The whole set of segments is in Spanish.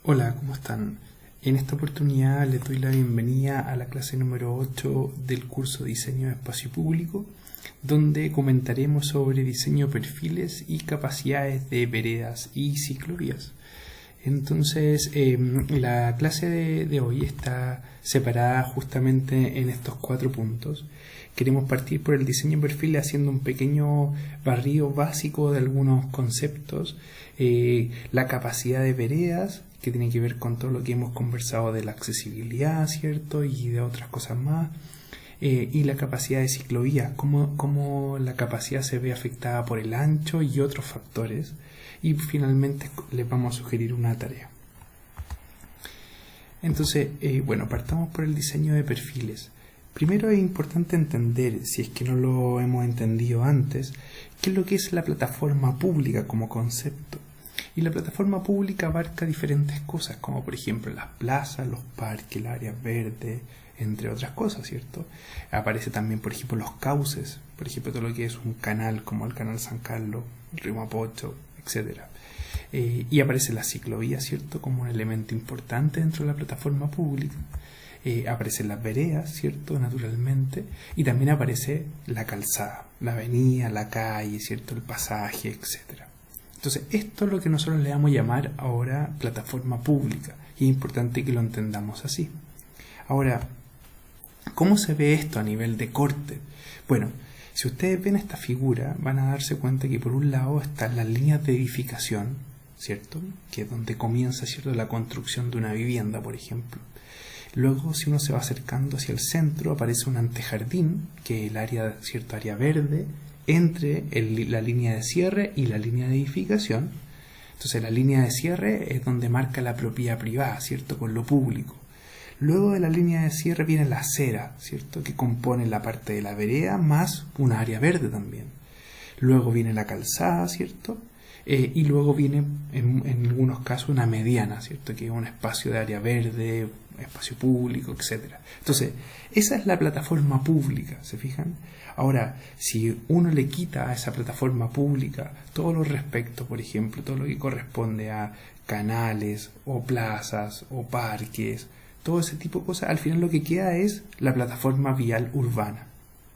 Hola, ¿cómo están? En esta oportunidad les doy la bienvenida a la clase número 8 del curso Diseño de Espacio Público, donde comentaremos sobre diseño de perfiles y capacidades de veredas y ciclovías. Entonces, la clase de hoy está separada justamente en estos 4 puntos. Queremos partir por el diseño de perfiles haciendo un pequeño barrido básico de algunos conceptos, la capacidad de veredas, que tiene que ver con todo lo que hemos conversado de la accesibilidad, ¿cierto? Y de otras cosas más. Y la capacidad de ciclovía, cómo la capacidad se ve afectada por el ancho y otros factores. Y finalmente les vamos a sugerir una tarea. Entonces, partamos por el diseño de perfiles. Primero es importante entender, si es que no lo hemos entendido antes, qué es lo que es la plataforma pública como concepto. Y la plataforma pública abarca diferentes cosas, como por ejemplo las plazas, los parques, las áreas verdes, entre otras cosas, ¿cierto? Aparece también, por ejemplo, los cauces, por ejemplo, todo lo que es un canal, como el canal San Carlos, Río Mapocho, etc. Y aparece la ciclovía, ¿cierto?, como un elemento importante dentro de la plataforma pública. Aparecen las veredas, ¿cierto?, naturalmente, y también aparece la calzada, la avenida, la calle, ¿cierto?, el pasaje, etc. Entonces, esto es lo que nosotros le vamos a llamar ahora plataforma pública, y es importante que lo entendamos así. Ahora, ¿cómo se ve esto a nivel de corte? Bueno, si ustedes ven esta figura, van a darse cuenta que por un lado están las líneas de edificación, ¿cierto?, que es donde comienza, ¿cierto?, la construcción de una vivienda, por ejemplo. Luego, si uno se va acercando hacia el centro, aparece un antejardín, que es el área, cierto, área verde, entre la línea de cierre y la línea de edificación. Entonces, la línea de cierre es donde marca la propiedad privada, ¿cierto?, con lo público. Luego de la línea de cierre viene la acera, ¿cierto?, que compone la parte de la vereda más una área verde también. Luego viene la calzada, ¿cierto?, y luego viene en algunos casos una mediana, ¿cierto?, que es un espacio de área verde, espacio público, etc. Entonces, esa es la plataforma pública, ¿se fijan? Ahora, si uno le quita a esa plataforma pública todo lo respecto, por ejemplo, todo lo que corresponde a canales o plazas o parques, todo ese tipo de cosas, al final lo que queda es la plataforma vial urbana.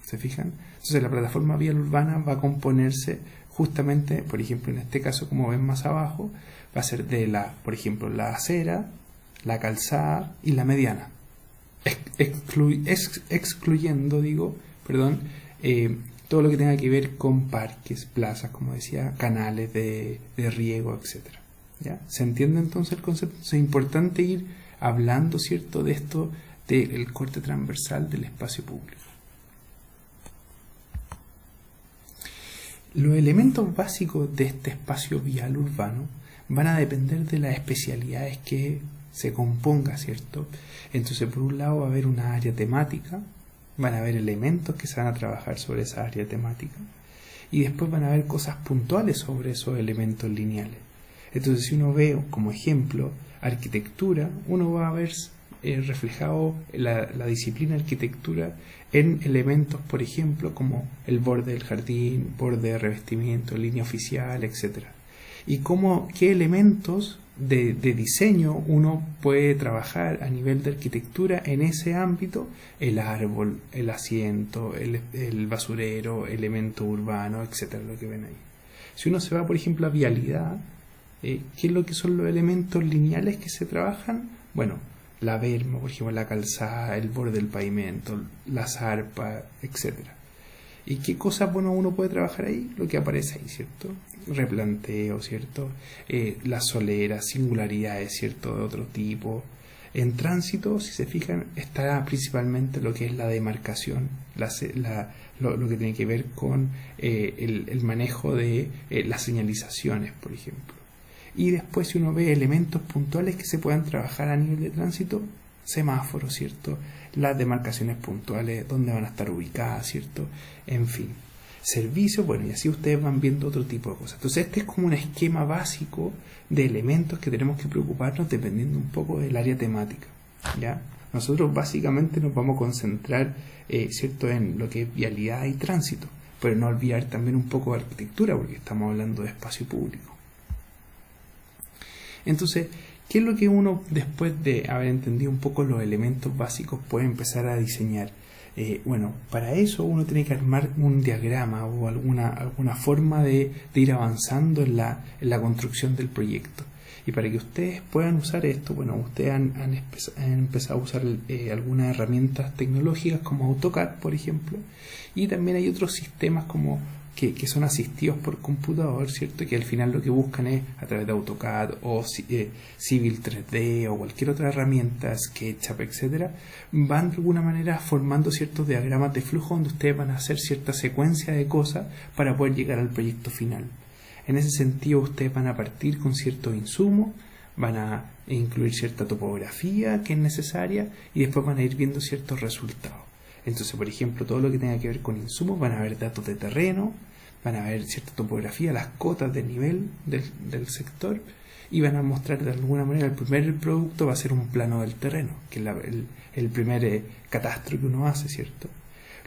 ¿Se fijan? Entonces la plataforma vial urbana va a componerse justamente, por ejemplo, en este caso, como ven más abajo, va a ser de por ejemplo, la acera, la calzada y la mediana. Excluyendo, todo lo que tenga que ver con parques, plazas, como decía, canales de riego, etc. ¿Ya? ¿Se entiende entonces el concepto? Es importante ir hablando, ¿cierto?, de esto, del corte transversal del espacio público. Los elementos básicos de este espacio vial urbano van a depender de las especialidades que se componga, ¿cierto? Entonces, por un lado va a haber una área temática, van a haber elementos que se van a trabajar sobre esa área temática, y después van a haber cosas puntuales sobre esos elementos lineales. Entonces, si uno ve como ejemplo arquitectura, uno va a ver reflejado la disciplina arquitectura en elementos, por ejemplo, como el borde del jardín, borde de revestimiento, línea oficial, etc. Y qué elementos de diseño uno puede trabajar a nivel de arquitectura en ese ámbito: el árbol, el asiento, el basurero, elemento urbano, etc. Lo que ven ahí. Si uno se va, por ejemplo, a vialidad, ¿qué es lo que son los elementos lineales que se trabajan? Bueno, la berma, por ejemplo, la calzada, el borde del pavimento, la zarpa, etc. ¿Y qué cosas, uno puede trabajar ahí? Lo que aparece ahí, ¿cierto? Replanteo, ¿cierto? Las soleras, singularidades, ¿cierto?, de otro tipo. En tránsito, si se fijan, está principalmente lo que es la demarcación, lo que tiene que ver con el manejo de las señalizaciones, por ejemplo. Y después, si uno ve elementos puntuales que se puedan trabajar a nivel de tránsito, semáforos, ¿cierto?, las demarcaciones puntuales, dónde van a estar ubicadas, ¿cierto?, en fin. Servicios, y así ustedes van viendo otro tipo de cosas. Entonces, este es como un esquema básico de elementos que tenemos que preocuparnos dependiendo un poco del área temática, ¿ya? Nosotros básicamente nos vamos a concentrar, ¿cierto?, en lo que es vialidad y tránsito, pero no olvidar también un poco de arquitectura, porque estamos hablando de espacio público. Entonces, ¿Qué es lo que uno, después de haber entendido un poco los elementos básicos, puede empezar a diseñar? Bueno, para eso uno tiene que armar un diagrama o alguna forma de ir avanzando en la construcción del proyecto. Y para que ustedes puedan usar esto, bueno, ustedes han empezado a usar algunas herramientas tecnológicas como AutoCAD, por ejemplo, y también hay otros sistemas como que son asistidos por computador, ¿cierto? Que al final lo que buscan es, a través de AutoCAD o Civil 3D o cualquier otra herramienta, SketchUp, etcétera, van de alguna manera formando ciertos diagramas de flujo donde ustedes van a hacer cierta secuencia de cosas para poder llegar al proyecto final. En ese sentido, ustedes van a partir con ciertos insumos, van a incluir cierta topografía que es necesaria y después van a ir viendo ciertos resultados. Entonces, por ejemplo, todo lo que tenga que ver con insumos, van a ver datos de terreno, van a ver cierta topografía, las cotas de nivel del sector, y van a mostrar de alguna manera, el primer producto va a ser un plano del terreno, que es el primer catastro que uno hace, ¿cierto?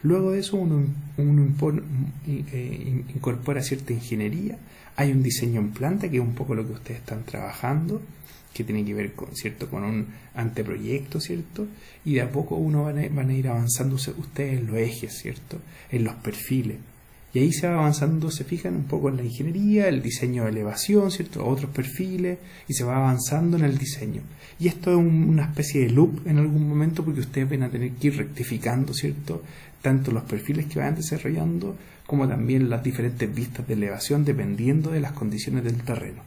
Luego de eso uno incorpora cierta ingeniería, hay un diseño en planta, que es un poco lo que ustedes están trabajando, que tiene que ver con, ¿cierto?, con un anteproyecto, ¿cierto? Y de a poco van a ir avanzando ustedes en los ejes, ¿cierto?, en los perfiles. Y ahí se va avanzando, se fijan un poco en la ingeniería, el diseño de elevación, ¿cierto?, otros perfiles, y se va avanzando en el diseño. Y esto es una especie de loop en algún momento, porque ustedes van a tener que ir rectificando, ¿cierto?, tanto los perfiles que van desarrollando, como también las diferentes vistas de elevación, dependiendo de las condiciones del terreno.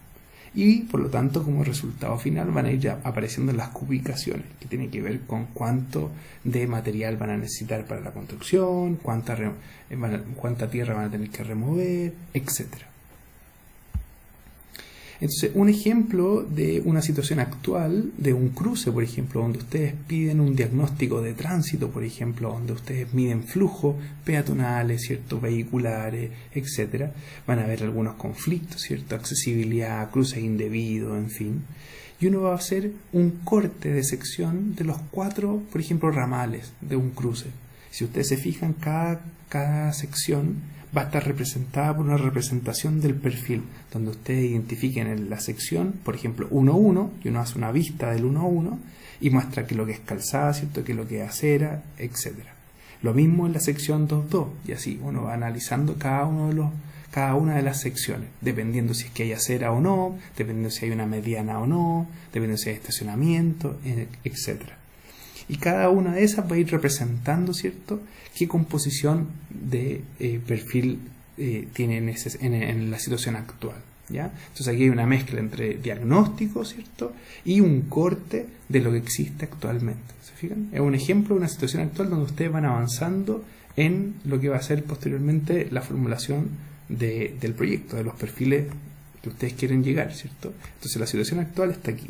Y por lo tanto, como resultado final, van a ir apareciendo las cubicaciones, que tienen que ver con cuánto de material van a necesitar para la construcción, cuánta tierra van a tener que remover, etcétera. Entonces, un ejemplo de una situación actual, de un cruce, por ejemplo, donde ustedes piden un diagnóstico de tránsito, por ejemplo, donde ustedes miden flujo peatonales, ¿cierto?, vehiculares, etcétera, van a ver algunos conflictos, ¿cierto?, accesibilidad, cruces indebidos, en fin. Y uno va a hacer un corte de sección de los 4, por ejemplo, ramales de un cruce. Si ustedes se fijan, cada sección va a estar representada por una representación del perfil, donde ustedes identifiquen en la sección, por ejemplo, 1.1, y uno hace una vista del 1.1 y muestra que lo que es calzada, ¿cierto?, que lo que es acera, etcétera. Lo mismo en la sección 2.2, y así uno va analizando cada una de las secciones, dependiendo si es que hay acera o no, dependiendo si hay una mediana o no, dependiendo si hay estacionamiento, etcétera. Y cada una de esas va a ir representando, ¿cierto?, qué composición de perfil tiene en la situación actual, ¿ya? Entonces aquí hay una mezcla entre diagnóstico, ¿cierto?, y un corte de lo que existe actualmente. ¿Se fijan? Es un ejemplo de una situación actual donde ustedes van avanzando en lo que va a ser posteriormente la formulación del proyecto, de los perfiles que ustedes quieren llegar, ¿cierto? Entonces la situación actual está aquí.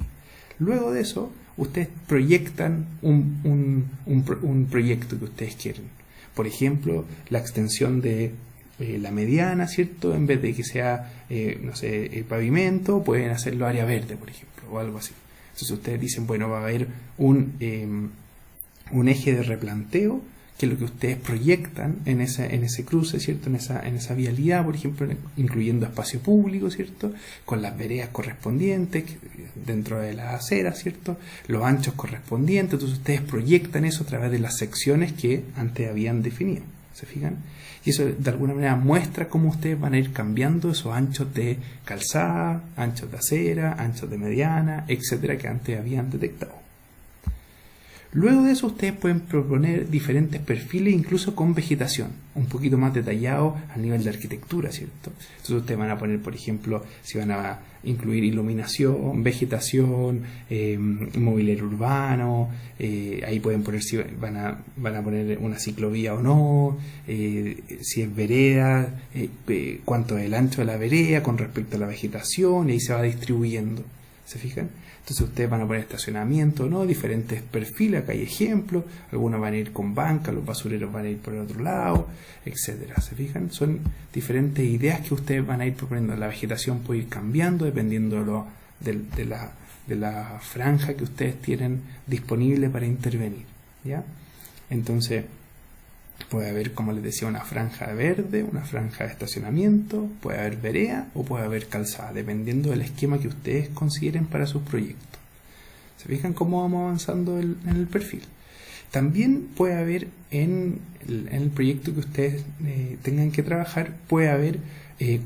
Luego de eso, ustedes proyectan un proyecto que ustedes quieren. Por ejemplo, la extensión de la mediana, ¿cierto? En vez de que sea, pavimento, pueden hacerlo área verde, por ejemplo, o algo así. Entonces ustedes dicen, bueno, va a haber un eje de replanteo, que es lo que ustedes proyectan en ese cruce, ¿cierto?, en esa vialidad, por ejemplo, incluyendo espacio público, ¿cierto?, con las veredas correspondientes dentro de las aceras, ¿cierto?, los anchos correspondientes. Entonces ustedes proyectan eso a través de las secciones que antes habían definido. ¿Se fijan? Y eso de alguna manera muestra cómo ustedes van a ir cambiando esos anchos de calzada, anchos de acera, anchos de mediana, etcétera, que antes habían detectado. Luego de eso ustedes pueden proponer diferentes perfiles, incluso con vegetación, un poquito más detallado a nivel de arquitectura, ¿cierto? Entonces ustedes van a poner, por ejemplo, si van a incluir iluminación, vegetación, mobiliario urbano, ahí pueden poner si van a poner una ciclovía o no, si es vereda, cuánto es el ancho de la vereda con respecto a la vegetación, y ahí se va distribuyendo. ¿Se fijan? Entonces ustedes van a poner estacionamiento, ¿no?, diferentes perfiles, acá hay ejemplos, algunos van a ir con banca, los basureros van a ir por el otro lado, etcétera. ¿Se fijan? Son diferentes ideas que ustedes van a ir proponiendo. La vegetación puede ir cambiando dependiendo de la franja que ustedes tienen disponible para intervenir, ¿ya? Entonces puede haber, como les decía, una franja verde, una franja de estacionamiento, puede haber vereda o puede haber calzada, dependiendo del esquema que ustedes consideren para sus proyectos. ¿Se fijan cómo vamos avanzando en el perfil? También puede haber en el proyecto que ustedes tengan que trabajar, puede haber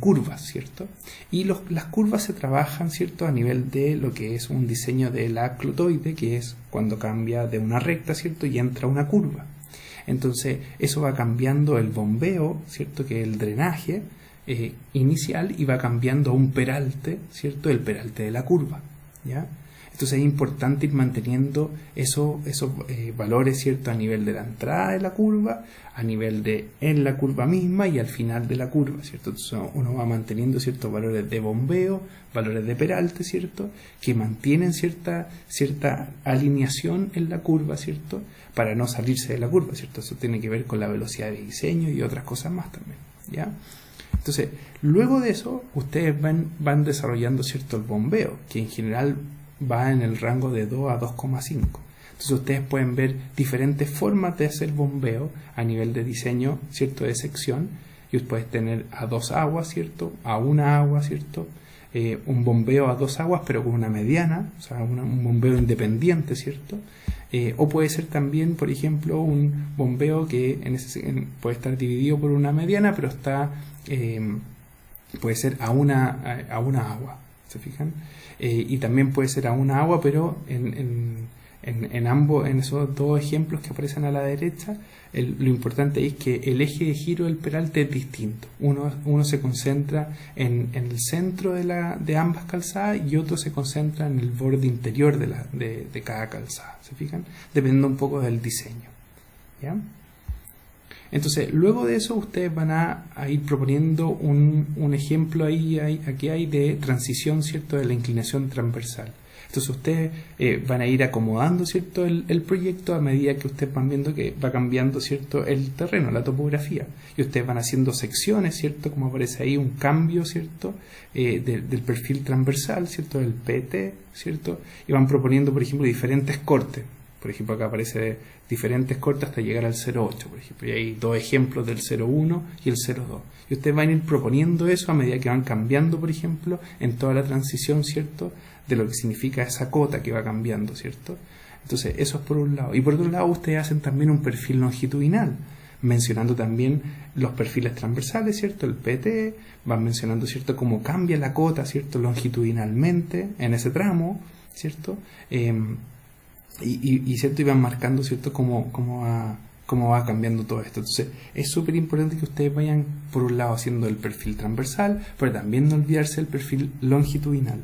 curvas, ¿cierto? Y las curvas se trabajan, ¿cierto?, a nivel de lo que es un diseño de la clotoide, que es cuando cambia de una recta, ¿cierto?, y entra una curva. Entonces eso va cambiando el bombeo, ¿cierto?, que es el drenaje inicial, y va cambiando a un peralte, ¿cierto?, el peralte de la curva, ¿ya? Entonces es importante ir manteniendo esos valores, ¿cierto?, a nivel de la entrada de la curva, a nivel de en la curva misma y al final de la curva, ¿cierto? Entonces uno va manteniendo ciertos valores de bombeo, valores de peralte, ¿cierto?, que mantienen cierta alineación en la curva, ¿cierto?, para no salirse de la curva, ¿cierto? Eso tiene que ver con la velocidad de diseño y otras cosas más también, ¿ya? Entonces, luego de eso, ustedes van desarrollando, ¿cierto?, el bombeo, que en general va en el rango de 2 a 2,5. Entonces ustedes pueden ver diferentes formas de hacer bombeo a nivel de diseño, ¿cierto?, de sección. Y puedes tener a 2 aguas, ¿cierto?, a una agua, ¿cierto?, un bombeo a 2 aguas pero con una mediana, o sea, un bombeo independiente, ¿cierto? O puede ser también, por ejemplo, un bombeo que puede estar dividido por una mediana, pero puede ser a una agua, ¿se fijan? Y también puede ser a una agua, pero en esos dos ejemplos que aparecen a la derecha, lo importante es que el eje de giro del peralte es distinto. Uno se concentra en el centro de ambas calzadas y otro se concentra en el borde interior de cada calzada, ¿se fijan? Dependiendo un poco del diseño, ¿ya? Entonces, luego de eso ustedes van a ir proponiendo un ejemplo aquí hay de transición, ¿cierto?, de la inclinación transversal. Entonces ustedes van a ir acomodando, ¿cierto?, el proyecto a medida que ustedes van viendo que va cambiando, ¿cierto?, el terreno, la topografía. Y ustedes van haciendo secciones, ¿cierto?, como aparece ahí, un cambio, ¿cierto?, del perfil transversal, ¿cierto?, del PT, ¿cierto? Y van proponiendo, por ejemplo, diferentes cortes. Por ejemplo, acá aparece diferentes cortes hasta llegar al 0,8, por ejemplo. Y hay dos ejemplos del 0,1 y el 0,2. Y ustedes van a ir proponiendo eso a medida que van cambiando, por ejemplo, en toda la transición, ¿cierto?, de lo que significa esa cota que va cambiando, ¿cierto? Entonces, eso es por un lado. Y por otro lado, ustedes hacen también un perfil longitudinal, mencionando también los perfiles transversales, ¿cierto?, el PT, van mencionando, ¿cierto?, cómo cambia la cota, ¿cierto?, longitudinalmente en ese tramo, ¿cierto? ¿Cierto? Y van marcando, ¿cierto?, cómo va cambiando todo esto. Entonces es súper importante que ustedes vayan por un lado haciendo el perfil transversal, pero también no olvidarse del perfil longitudinal.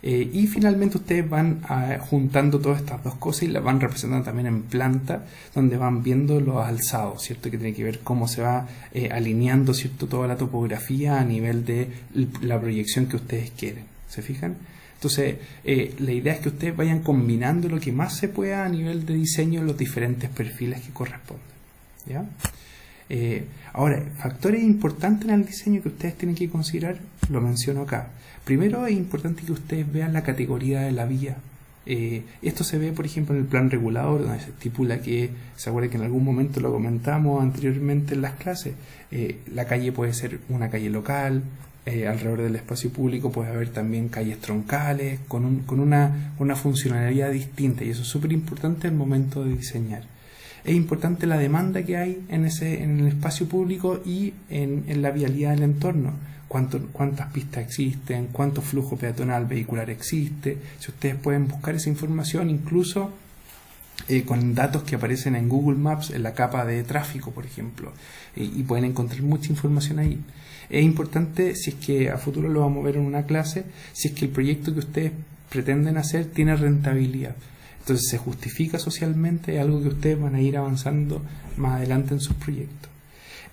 Y finalmente ustedes van juntando todas estas dos cosas y las van representando también en planta, donde van viendo los alzados, ¿cierto?, que tiene que ver cómo se va alineando, ¿cierto?, toda la topografía a nivel de la proyección que ustedes quieren. ¿Se fijan? Entonces, la idea es que ustedes vayan combinando lo que más se pueda a nivel de diseño en los diferentes perfiles que corresponden, ¿ya? Ahora, factores importantes en el diseño que ustedes tienen que considerar, lo menciono acá. Primero, es importante que ustedes vean la categoría de la vía. Esto se ve, por ejemplo, en el plan regulador, donde se estipula que, se acuerda que en algún momento lo comentamos anteriormente en las clases, la calle puede ser una calle local. Alrededor del espacio público puede haber también calles troncales con una funcionalidad distinta, y eso es súper importante al momento de diseñar. Es importante la demanda que hay en el espacio público y en la vialidad del entorno. Cuántas pistas existen, cuánto flujo peatonal vehicular existe. Si ustedes pueden buscar esa información, incluso con datos que aparecen en Google Maps, en la capa de tráfico, por ejemplo, y pueden encontrar mucha información ahí. Es importante, si es que a futuro lo vamos a ver en una clase, si es que el proyecto que ustedes pretenden hacer tiene rentabilidad. Entonces se justifica socialmente, es algo que ustedes van a ir avanzando más adelante en sus proyectos.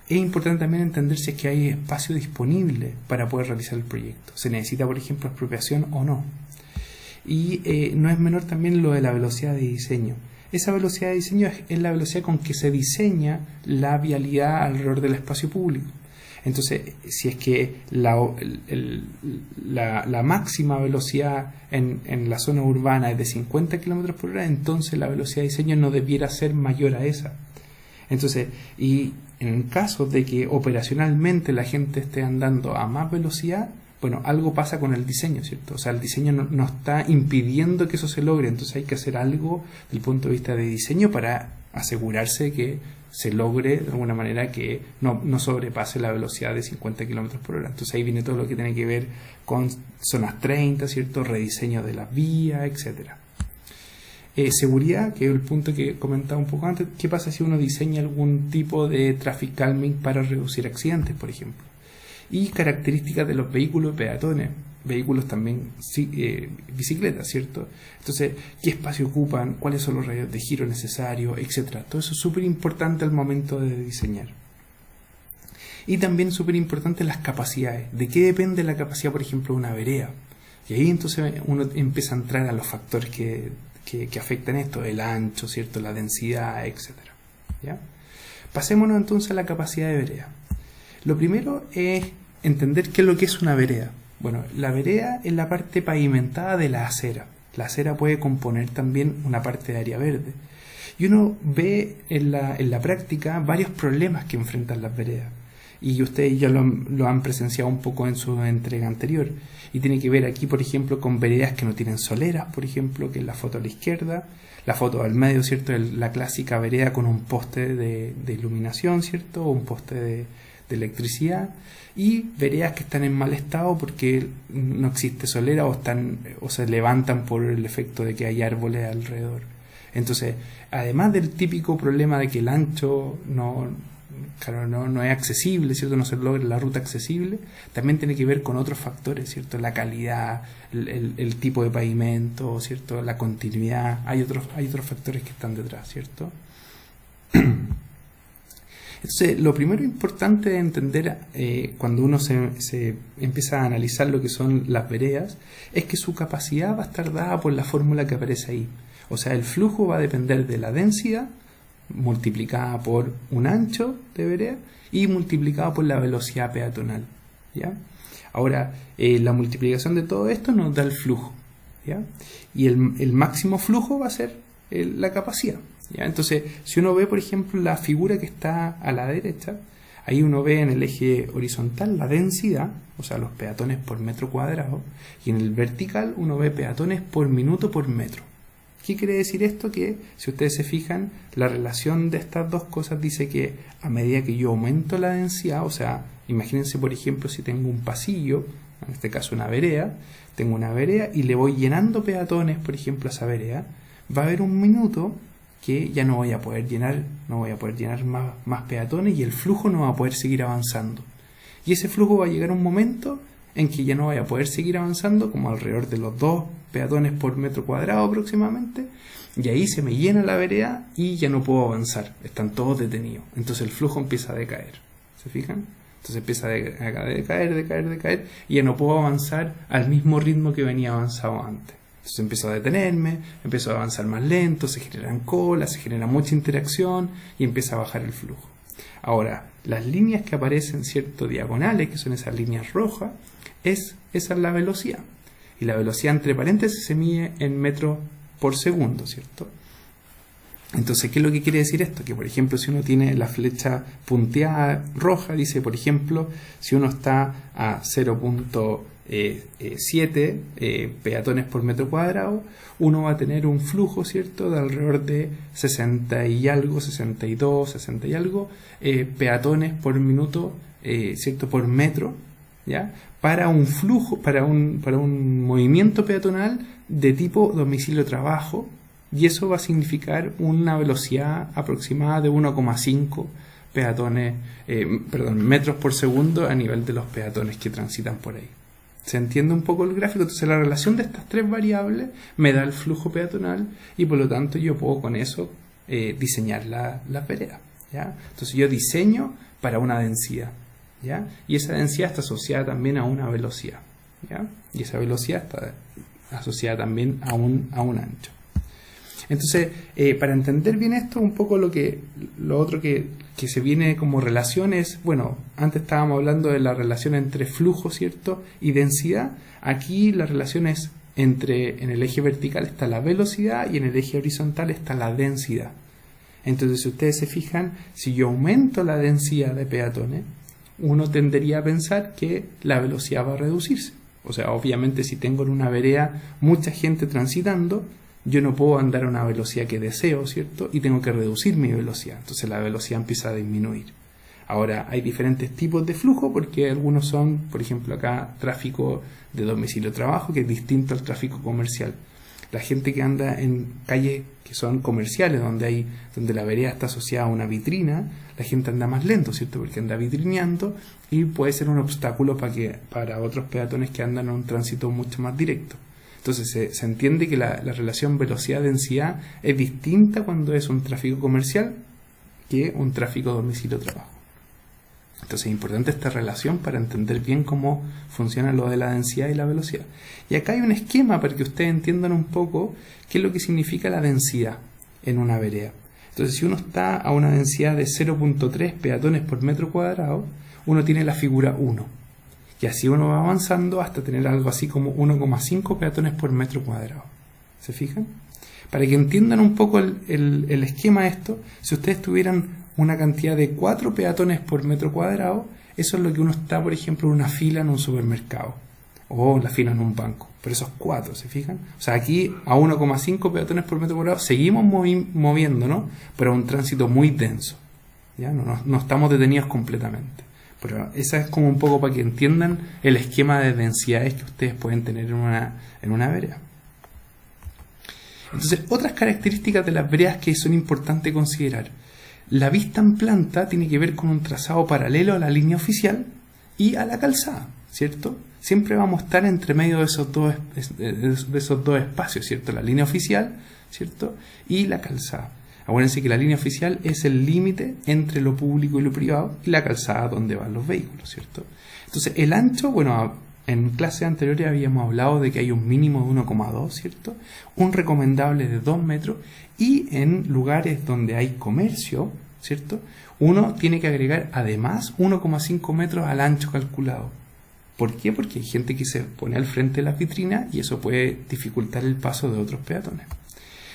Es importante también entender si es que hay espacio disponible para poder realizar el proyecto. Se necesita, por ejemplo, expropiación o no. Y no es menor también lo de la velocidad de diseño. Esa velocidad de diseño es la velocidad con que se diseña la vialidad alrededor del espacio público. Entonces, si es que la máxima velocidad en la zona urbana es de 50 km por hora, entonces la velocidad de diseño no debiera ser mayor a esa. Entonces, y en caso de que operacionalmente la gente esté andando a más velocidad, Bueno, algo pasa con el diseño, ¿cierto? O sea, el diseño no está impidiendo que eso se logre, entonces hay que hacer algo desde el punto de vista de diseño para asegurarse que se logre de alguna manera que no sobrepase la velocidad de 50 km por hora. Entonces ahí viene todo lo que tiene que ver con zonas 30, ¿cierto? Rediseño de las vías, etcétera. Seguridad, que es el punto que comentaba un poco antes. ¿Qué pasa si uno diseña algún tipo de traffic calming para reducir accidentes, por ejemplo? Y características de los vehículos peatones, vehículos también, bicicletas, ¿cierto? Entonces, ¿qué espacio ocupan? ¿Cuáles son los radios de giro necesarios? Etcétera. Todo eso es súper importante al momento de diseñar. Y también súper importante las capacidades. ¿De qué depende la capacidad, por ejemplo, de una vereda? Y ahí entonces uno empieza a entrar a los factores que afectan esto, el ancho, ¿cierto? La densidad, etcétera. ¿Ya? Pasémonos entonces a la capacidad de vereda. Lo primero es entender qué es lo que es una vereda. Bueno, la vereda es la parte pavimentada de la acera. La acera puede componer también una parte de área verde. Y uno ve en la práctica varios problemas que enfrentan las veredas. Y ustedes ya lo han presenciado un poco en su entrega anterior. Y tiene que ver aquí, por ejemplo, con veredas que no tienen soleras, por ejemplo, que es la foto a la izquierda. La foto al medio, ¿cierto? La clásica vereda con un poste de iluminación, ¿cierto? O un poste de electricidad. Y veredas que están en mal estado porque no existe solera o se levantan por el efecto de que hay árboles alrededor. Entonces, además del típico problema de que el ancho no es accesible, ¿cierto? No se logra la ruta accesible, también tiene que ver con otros factores, ¿cierto? La calidad, el tipo de pavimento, ¿cierto? La continuidad, hay otros factores que están detrás, ¿cierto? Entonces, lo primero importante de entender cuando uno se empieza a analizar lo que son las veredas es que su capacidad va a estar dada por la fórmula que aparece ahí. O sea, el flujo va a depender de la densidad multiplicada por un ancho de vereda y multiplicada por la velocidad peatonal, ¿ya? Ahora, la multiplicación de todo esto nos da el flujo, ¿ya? Y el máximo flujo va a ser la capacidad, ¿ya? Entonces, si uno ve, por ejemplo, la figura que está a la derecha, ahí uno ve en el eje horizontal la densidad, o sea, los peatones por metro cuadrado, y en el vertical uno ve peatones por minuto por metro. ¿Qué quiere decir esto? Que si ustedes se fijan, la relación de estas dos cosas dice que a medida que yo aumento la densidad, o sea, imagínense por ejemplo si tengo un pasillo, en este caso una vereda, tengo una vereda y le voy llenando peatones, por ejemplo, a esa vereda, va a haber un minuto que ya no voy a poder llenar más peatones y el flujo no va a poder seguir avanzando. Y ese flujo va a llegar a un momento en que ya no vaya a poder seguir avanzando, como alrededor de los 2 peatones por metro cuadrado aproximadamente, y ahí se me llena la vereda y ya no puedo avanzar, están todos detenidos, entonces el flujo empieza a decaer, ¿se fijan? Entonces empieza a decaer, y ya no puedo avanzar al mismo ritmo que venía avanzado antes. Entonces empiezo a detenerme, empiezo a avanzar más lento, se generan colas, se genera mucha interacción y empieza a bajar el flujo. Ahora, las líneas que aparecen, ¿cierto? Diagonales, que son esas líneas rojas, esa es la velocidad. Y la velocidad entre paréntesis se mide en metros por segundo, ¿cierto? Entonces, ¿qué es lo que quiere decir esto? Que, por ejemplo, si uno tiene la flecha punteada roja, dice, por ejemplo, si uno está a 0.7 peatones por metro cuadrado, uno va a tener un flujo, ¿cierto?, de alrededor de 60 y algo, 62, 60 y algo peatones por minuto, ¿cierto?, por metro, ¿ya? Para un flujo, para un movimiento peatonal de tipo domicilio-trabajo, y eso va a significar una velocidad aproximada de 1,5 metros por segundo a nivel de los peatones que transitan por ahí. ¿Se entiende un poco el gráfico? Entonces la relación de estas tres variables me da el flujo peatonal y por lo tanto yo puedo con eso diseñar la vereda, ¿ya? Entonces yo diseño para una densidad, ¿ya? Y esa densidad está asociada también a una velocidad, ¿ya? Y esa velocidad está asociada también a un ancho. Entonces, para entender bien esto, un poco lo otro que se viene como relación es, bueno, antes estábamos hablando de la relación entre flujo, ¿cierto?, y densidad. Aquí la relación es en el eje vertical está la velocidad y en el eje horizontal está la densidad. Entonces, si ustedes se fijan, si yo aumento la densidad de peatones, uno tendería a pensar que la velocidad va a reducirse. O sea, obviamente si tengo en una vereda mucha gente transitando, yo no puedo andar a una velocidad que deseo, ¿cierto? Y tengo que reducir mi velocidad. Entonces la velocidad empieza a disminuir. Ahora, hay diferentes tipos de flujo porque algunos son, por ejemplo, acá tráfico de domicilio-trabajo, que es distinto al tráfico comercial. La gente que anda en calles que son comerciales, donde la vereda está asociada a una vitrina, la gente anda más lento, ¿cierto? Porque anda vitrineando y puede ser un obstáculo para otros peatones que andan en un tránsito mucho más directo. Entonces se entiende que la relación velocidad-densidad es distinta cuando es un tráfico comercial que un tráfico domicilio-trabajo. Entonces es importante esta relación para entender bien cómo funciona lo de la densidad y la velocidad. Y acá hay un esquema para que ustedes entiendan un poco qué es lo que significa la densidad en una vereda. Entonces si uno está a una densidad de 0.3 peatones por metro cuadrado, uno tiene la figura 1. Y así uno va avanzando hasta tener algo así como 1,5 peatones por metro cuadrado. ¿Se fijan? Para que entiendan un poco el esquema de esto, si ustedes tuvieran una cantidad de 4 peatones por metro cuadrado, eso es lo que uno está, por ejemplo, en una fila en un supermercado o la fila en un banco. Pero esos 4, ¿se fijan? O sea, aquí a 1,5 peatones por metro cuadrado seguimos moviéndonos, pero a un tránsito muy denso. ¿Ya? No estamos detenidos completamente. Pero esa es como un poco para que entiendan el esquema de densidades que ustedes pueden tener en una vereda. Entonces, otras características de las veredas que son importantes considerar. La vista en planta tiene que ver con un trazado paralelo a la línea oficial y a la calzada, ¿cierto? Siempre vamos a estar entre medio de esos dos espacios, ¿cierto? La línea oficial, ¿cierto? Y la calzada. Acuérdense que la línea oficial es el límite entre lo público y lo privado y la calzada donde van los vehículos, ¿cierto? Entonces, el ancho, bueno, en clases anteriores habíamos hablado de que hay un mínimo de 1,2, ¿cierto? Un recomendable de 2 metros y en lugares donde hay comercio, ¿cierto? Uno tiene que agregar además 1,5 metros al ancho calculado. ¿Por qué? Porque hay gente que se pone al frente de la vitrina y eso puede dificultar el paso de otros peatones.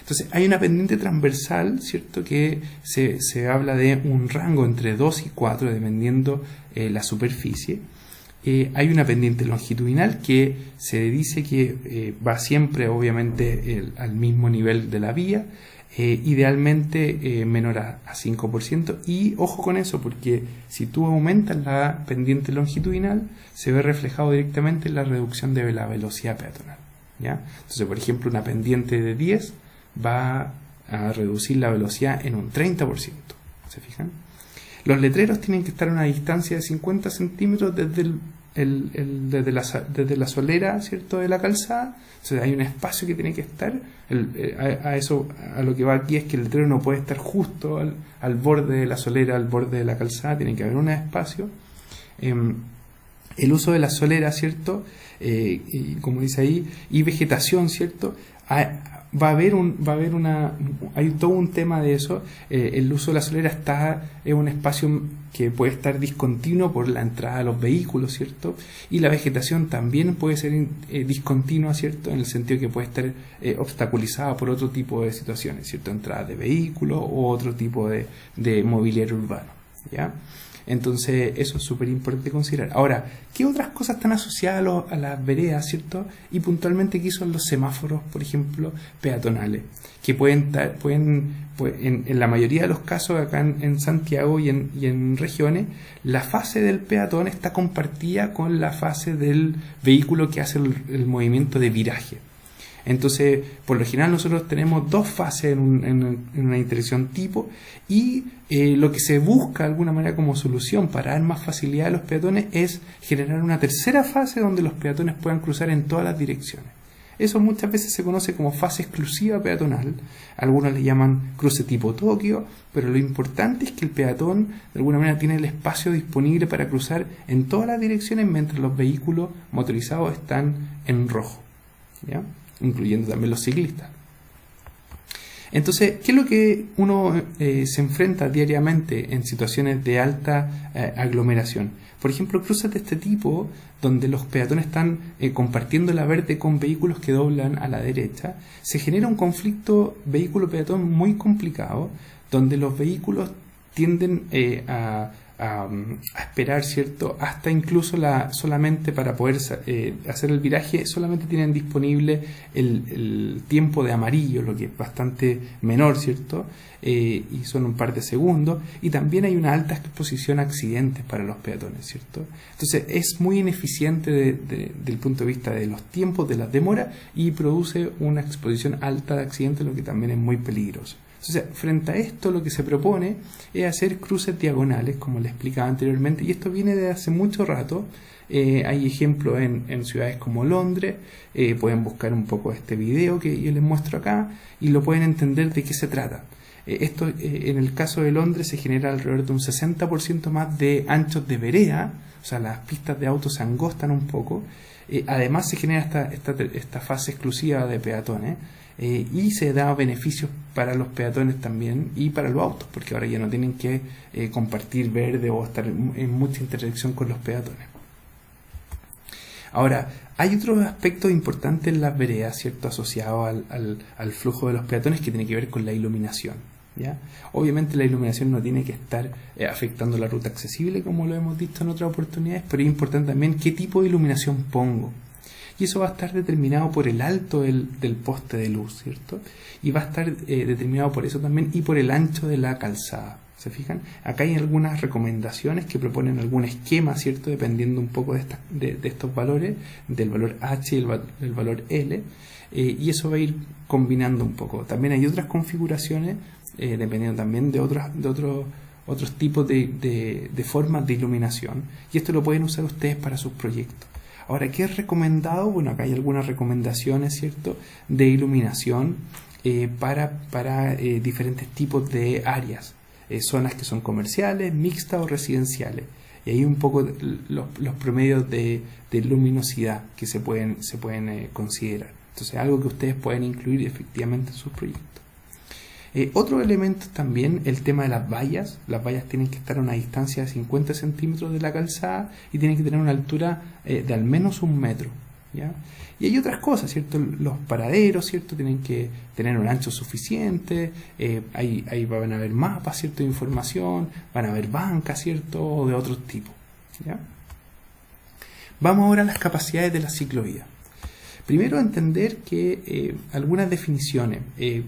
Entonces hay una pendiente transversal, ¿cierto? Que se habla de un rango entre 2 y 4 dependiendo la superficie. Hay una pendiente longitudinal que se dice que va siempre obviamente al mismo nivel de la vía, idealmente menor a 5%, y ojo con eso porque si tú aumentas la pendiente longitudinal se ve reflejado directamente en la reducción de la velocidad peatonal, ¿ya? Entonces, por ejemplo, una pendiente de 10 va a reducir la velocidad en un 30%, ¿se fijan? Los letreros tienen que estar a una distancia de 50 centímetros desde la solera, ¿cierto?, de la calzada. O sea, hay un espacio que tiene que estar. A lo que va aquí es que el letrero no puede estar justo al borde de la solera, al borde de la calzada. Tiene que haber un espacio. El uso de la solera, ¿cierto?, y como dice ahí, y vegetación, ¿cierto?, hay todo un tema de eso. El uso de la solera es un espacio que puede estar discontinuo por la entrada de los vehículos, ¿cierto? Y la vegetación también puede ser discontinua, ¿cierto? En el sentido que puede estar obstaculizada por otro tipo de situaciones, ¿cierto? Entradas de vehículos o otro tipo de mobiliario urbano, ¿ya? Entonces eso es súper importante considerar. Ahora, ¿qué otras cosas están asociadas a las veredas, ¿cierto? Y puntualmente aquí son los semáforos, por ejemplo, peatonales, que en la mayoría de los casos acá en Santiago y en regiones, la fase del peatón está compartida con la fase del vehículo que hace el movimiento de viraje. Entonces, por lo general nosotros tenemos dos fases en una intersección tipo y lo que se busca de alguna manera como solución para dar más facilidad a los peatones es generar una tercera fase donde los peatones puedan cruzar en todas las direcciones. Eso muchas veces se conoce como fase exclusiva peatonal, algunos le llaman cruce tipo Tokio, pero lo importante es que el peatón de alguna manera tiene el espacio disponible para cruzar en todas las direcciones mientras los vehículos motorizados están en rojo, ¿ya?, incluyendo también los ciclistas. Entonces, ¿qué es lo que uno se enfrenta diariamente en situaciones de alta aglomeración? Por ejemplo, cruces de este tipo, donde los peatones están compartiendo la verde con vehículos que doblan a la derecha, se genera un conflicto vehículo-peatón muy complicado, donde los vehículos tienden a esperar, ¿cierto? Hasta incluso solamente para poder hacer el viraje, solamente tienen disponible el tiempo de amarillo, lo que es bastante menor, ¿cierto? Y son un par de segundos, y también hay una alta exposición a accidentes para los peatones, ¿cierto? Entonces es muy ineficiente del punto de vista de los tiempos, de las demoras, y produce una exposición alta de accidentes, lo que también es muy peligroso. Entonces, frente a esto, lo que se propone es hacer cruces diagonales, como les explicaba anteriormente, y esto viene de hace mucho rato. Hay ejemplos en ciudades como Londres. Pueden buscar un poco este video que yo les muestro acá y lo pueden entender de qué se trata. Esto, en el caso de Londres, se genera alrededor de un 60% más de anchos de vereda, o sea, las pistas de autos se angostan un poco. Además, se genera esta fase exclusiva de peatones. Y se da beneficios para los peatones también y para los autos, porque ahora ya no tienen que compartir verde o estar en mucha interacción con los peatones. Ahora, hay otros aspectos importantes en las veredas, ¿cierto?, asociados al flujo de los peatones, que tiene que ver con la iluminación, ¿ya? Obviamente la iluminación no tiene que estar afectando la ruta accesible, como lo hemos visto en otras oportunidades, pero es importante también qué tipo de iluminación pongo. Y eso va a estar determinado por el alto del poste de luz, ¿cierto? Y va a estar determinado por eso también y por el ancho de la calzada. ¿Se fijan? Acá hay algunas recomendaciones que proponen algún esquema, ¿cierto? Dependiendo un poco de estos valores, del valor H y del valor L. Y eso va a ir combinando un poco. También hay otras configuraciones, dependiendo también de otros tipos de formas de iluminación. Y esto lo pueden usar ustedes para sus proyectos. Ahora, ¿qué es recomendado? Bueno, acá hay algunas recomendaciones, ¿cierto?, de iluminación para diferentes tipos de áreas, zonas que son comerciales, mixtas o residenciales. Y ahí un poco los promedios de luminosidad que se pueden considerar. Entonces, algo que ustedes pueden incluir efectivamente en sus proyectos. Otro elemento también, el tema de las vallas. Las vallas tienen que estar a una distancia de 50 centímetros de la calzada y tienen que tener una altura de al menos 1 metro, ¿ya? Y hay otras cosas, ¿cierto? Los paraderos, ¿cierto?, tienen que tener un ancho suficiente. Ahí van a haber mapas, ¿cierto?, de información, van a haber bancas, ¿cierto?, o de otro tipo, ¿ya? Vamos ahora a las capacidades de la ciclovía. Primero, entender que algunas definiciones.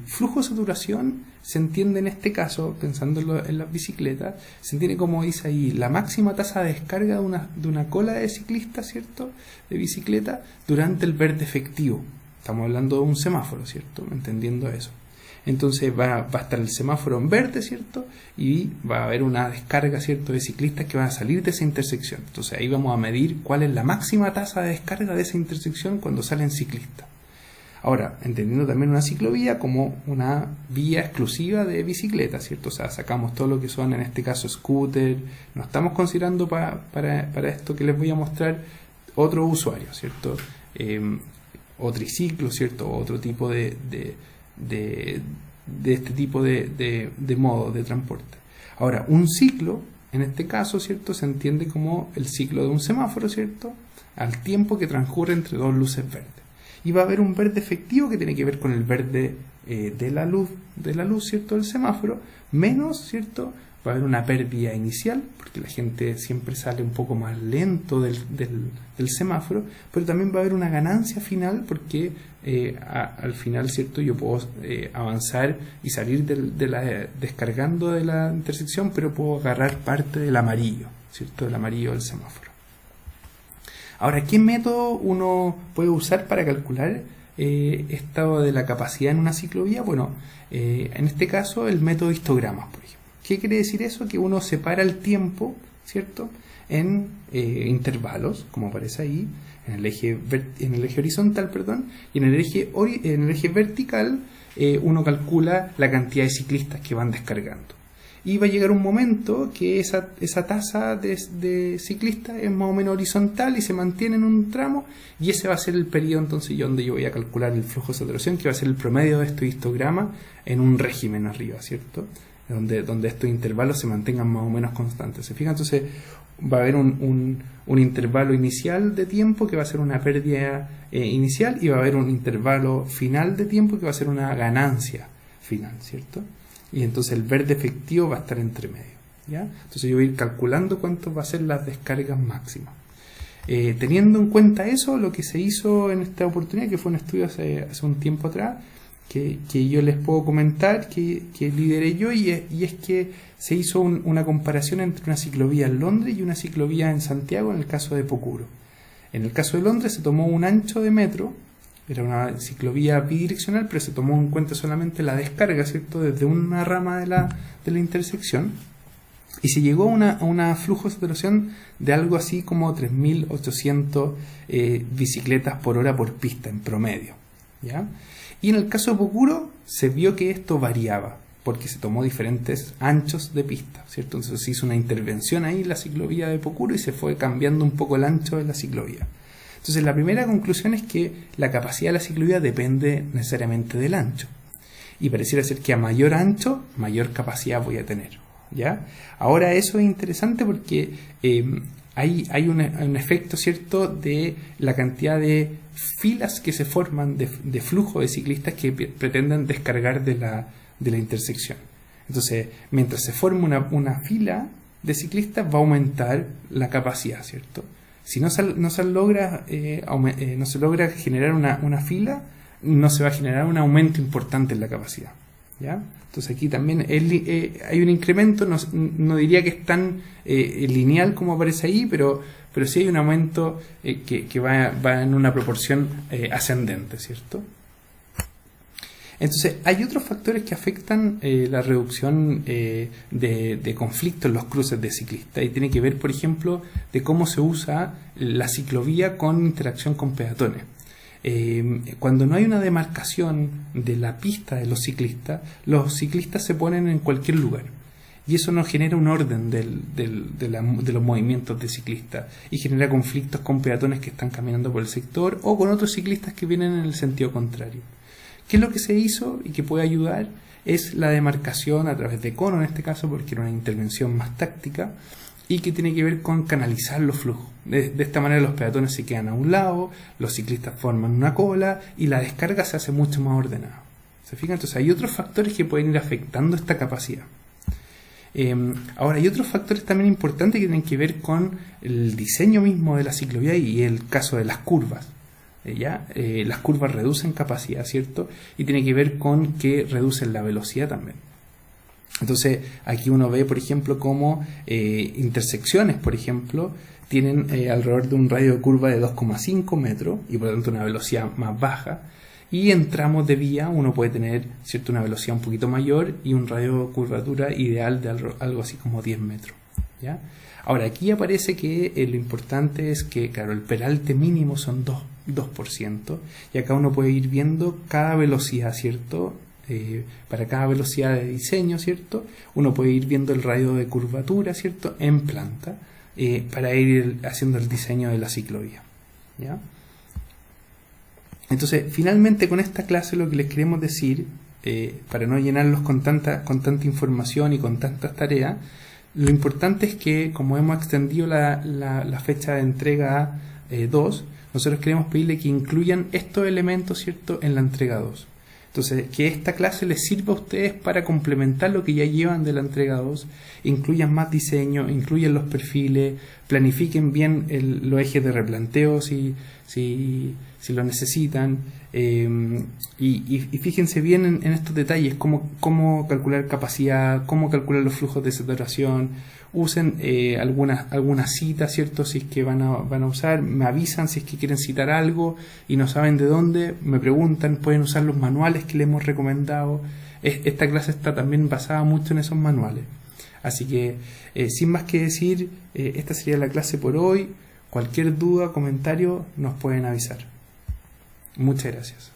Flujo de saturación se entiende en este caso, pensando en las bicicletas, se entiende, como dice ahí, la máxima tasa de descarga de una cola de ciclista, ¿cierto?, de bicicleta, durante el verde efectivo. Estamos hablando de un semáforo, ¿cierto?, entendiendo eso. Entonces va a estar el semáforo en verde, ¿cierto?, y va a haber una descarga, ¿cierto?, de ciclistas que van a salir de esa intersección. Entonces ahí vamos a medir cuál es la máxima tasa de descarga de esa intersección cuando salen ciclistas. Ahora, entendiendo también una ciclovía como una vía exclusiva de bicicletas, ¿cierto? O sea, sacamos todo lo que son, en este caso, scooter. No estamos considerando para esto que les voy a mostrar otros usuarios, ¿cierto? O triciclos, ¿cierto? Otro tipo de este tipo de modo de transporte. Ahora, un ciclo, en este caso, ¿cierto?, se entiende como el ciclo de un semáforo, ¿cierto?, al tiempo que transcurre entre dos luces verdes. Y va a haber un verde efectivo que tiene que ver con el verde de la luz, ¿cierto?, del semáforo, menos, ¿cierto?, va a haber una pérdida inicial, porque la gente siempre sale un poco más lento del semáforo, pero también va a haber una ganancia final, porque al final, ¿cierto?, yo puedo avanzar y salir descargando de la intersección, pero puedo agarrar parte del amarillo, ¿cierto?, del amarillo del semáforo. Ahora, ¿qué método uno puede usar para calcular estado de la capacidad en una ciclovía? Bueno, en este caso, el método histogramas, por ejemplo. ¿Qué quiere decir eso? Que uno separa el tiempo, ¿cierto?, en intervalos, como aparece ahí, en el eje horizontal, y en el eje vertical uno calcula la cantidad de ciclistas que van descargando. Y va a llegar un momento que esa tasa de ciclistas es más o menos horizontal y se mantiene en un tramo, y ese va a ser el periodo entonces donde yo voy a calcular el flujo de saturación, que va a ser el promedio de estos histogramas en un régimen arriba, ¿cierto?, donde estos intervalos se mantengan más o menos constantes. ¿Se fijan? Entonces va a haber un intervalo inicial de tiempo que va a ser una pérdida inicial, y va a haber un intervalo final de tiempo que va a ser una ganancia final, ¿cierto? Y entonces el verde efectivo va a estar entre medio. ¿ya? Entonces yo voy a ir calculando cuánto va a ser las descargas máximas. Teniendo en cuenta eso, lo que se hizo en esta oportunidad, que fue un estudio hace un tiempo atrás, que yo les puedo comentar, que lideré yo, y es que se hizo una comparación entre una ciclovía en Londres y una ciclovía en Santiago en el caso de Pocuro. En el caso de Londres se tomó un ancho de metro, era una ciclovía bidireccional, pero se tomó en cuenta solamente la descarga, ¿cierto?, desde una rama de la intersección, y se llegó a una flujo de saturación de algo así como 3.800 bicicletas por hora por pista en promedio, ¿ya? Y en el caso de Pocuro se vio que esto variaba, porque se tomó diferentes anchos de pista, ¿cierto? Entonces se hizo una intervención ahí en la ciclovía de Pocuro y se fue cambiando un poco el ancho de la ciclovía. Entonces la primera conclusión es que la capacidad de la ciclovía depende necesariamente del ancho. Y pareciera ser que a mayor ancho, mayor capacidad voy a tener, ¿ya? Ahora eso es interesante porque hay un efecto, ¿cierto?, de la cantidad de filas que se forman de flujo de ciclistas que pretenden descargar de la intersección. Entonces, mientras se forma una fila de ciclistas, va a aumentar la capacidad, ¿cierto? Si no se logra generar una fila, no se va a generar un aumento importante en la capacidad, ¿ya? Entonces aquí también hay un incremento, no diría que es tan lineal como aparece ahí, pero sí hay un aumento que va en una proporción ascendente, ¿cierto? Entonces hay otros factores que afectan la reducción de conflictos en los cruces de ciclistas, y tiene que ver, por ejemplo, de cómo se usa la ciclovía con interacción con peatones. Cuando no hay una demarcación de la pista de los ciclistas se ponen en cualquier lugar, y eso no genera un orden de los movimientos de ciclistas y genera conflictos con peatones que están caminando por el sector o con otros ciclistas que vienen en el sentido contrario. ¿Qué es lo que se hizo y que puede ayudar? Es la demarcación a través de cono, en este caso, porque era una intervención más táctica y que tiene que ver con canalizar los flujos. De esta manera los peatones se quedan a un lado, los ciclistas forman una cola y la descarga se hace mucho más ordenada. ¿Se fijan? Entonces hay otros factores que pueden ir afectando esta capacidad. Ahora hay otros factores también importantes que tienen que ver con el diseño mismo de la ciclovía y el caso de las curvas. Las curvas reducen capacidad, ¿cierto? Y tiene que ver con que reducen la velocidad también. Entonces aquí uno ve, por ejemplo, cómo intersecciones, por ejemplo, tienen alrededor de un radio de curva de 2,5 metros y por lo tanto una velocidad más baja, y en tramos de vía uno puede tener, ¿cierto?, una velocidad un poquito mayor y un radio de curvatura ideal de algo así como 10 metros, ¿ya? Ahora aquí aparece que lo importante es que, claro, el peralte mínimo son 2%, y acá uno puede ir viendo cada velocidad, ¿cierto? Para cada velocidad de diseño, ¿cierto?, uno puede ir viendo el radio de curvatura, ¿cierto?, en planta, para ir haciendo el diseño de la ciclovía, ¿ya? Entonces, finalmente con esta clase lo que les queremos decir, para no llenarlos con tanta información y con tantas tareas, lo importante es que, como hemos extendido la fecha de entrega a 2, nosotros queremos pedirle que incluyan estos elementos, ¿cierto?, en la entrega 2. Entonces, que esta clase les sirva a ustedes para complementar lo que ya llevan de la entrega 2, incluyan más diseño, incluyan los perfiles, planifiquen bien los ejes de replanteo si lo necesitan, y fíjense bien en estos detalles, cómo calcular capacidad, cómo calcular los flujos de saturación. Usen algunas citas, ¿cierto? Si es que van a usar, me avisan si es que quieren citar algo y no saben de dónde, me preguntan, pueden usar los manuales que les hemos recomendado. Esta clase está también basada mucho en esos manuales. Así que, sin más que decir, esta sería la clase por hoy. Cualquier duda, comentario, nos pueden avisar. Muchas gracias.